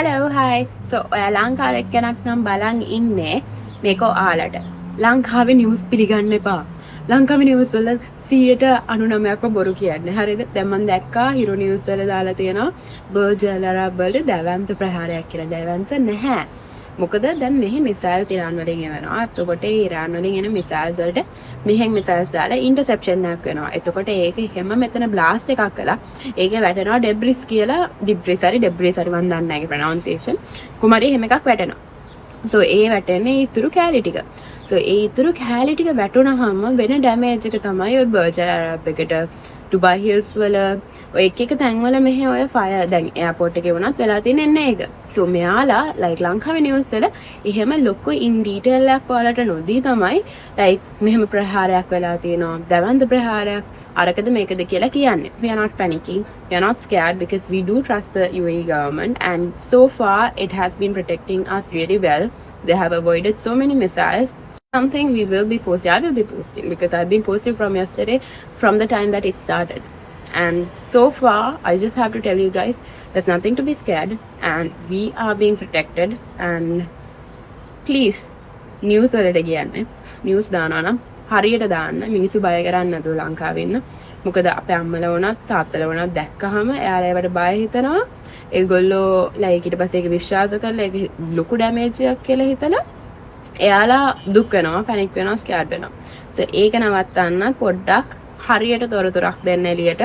Hello, hi. So, ඔයා ලංකාවේ එක්කෙනෙක් නම් බලන් ඉන්නේ මේක ඔයාලට. ලංකාවේ නිවුස් පිළිගන්න එපා. ලංකාවේ නිවුස් වල 99%ක්ම බොරු කියන්නේ. හරිද? දැන් මම දැක්කා හිරු නිවුස් වල දාලා තියෙනවා බර්ජර් වලට දැවැන්ත ප්‍රහාරයක් කියලා. දැවැන්ත නැහැ. මොකද දැන් මෙහි මිසයිල් ඉරාන් වලින් එනවා. එතකොට ඒ ඉරාන් වලින් එන මිසයිල්ස් වලට මෙහෙන් මිසයිල්ස් දාලා ඉන්ටර්සෙප්ෂන් එකක් වෙනවා. එතකොට ඒක හැම මෙතන බ්ලාස්ට් එකක් කළා. ඒක වැටෙනවා ඩෙබ්‍රිස් කියලා ඩෙබ්රිස් හරි මම දන්නේ නැහැ ප්‍රොනවුන්සියේෂන්. කුමාරි එහෙම එකක් වැටෙනවා. so ඒ වැටෙන්නේ ඉතුරු කැලි ටික. so ඒ ඉතුරු කැලි ටික වැටුනහම වෙන ඩැමේජ් එක තමයි ඔය බර්ජර් ඇරබ් එකට ඩුබයි හිල්ස් වල ඔය එක තැන්වල මෙහෙ ඔය ෆයර් දැන් එයාපෝට් එකේ වුණත් වෙලා තියෙන්නේ ඒක. so මෙයාලා like ලංකාවේ නිවුස් වල එහෙම ලොකු in detail එකක් ඔයාලට නොදී තමයි like මෙහෙම ප්‍රහාරයක් වෙලා තියෙනවා. දැවැන්ත ප්‍රහාරයක් අරකද මේකද කියලා කියන්නේ. we are not panicking. we are not scared because we do trust the UAE government and so far it has been protecting us really well. They have avoided so many missiles. Something we will be posting. I will be posting because I've been posting from yesterday, from the time that it started. And so far, I just have to tell you guys, there's nothing to be scared, and we are being protected. And please, news වලට කියන්නේ news දානවා නම් හරියට දාන්න. මිනිස්සු බය කරන්නේ නැතුව ලංකාවේ ඉන්න. මොකද අපේ අම්මලා වුණත් තාත්තලා වුණත් දැක්කහම එයාලා ඒවට බය හිතනවා. ඒගොල්ලෝ like ඊට පස්සේ ඒක විශ්වාස කරලා ඒක ලොකු ඩැමේජ් එකක් කියලා හිතලා එයාලා දුක් වෙනවා, පැනික් වෙනවා, ස්කෑඩ් වෙනවා. so ඒක නවත්තන්න පොඩ්ඩක් හරියට තොරතුරක් දෙන්න එළියට.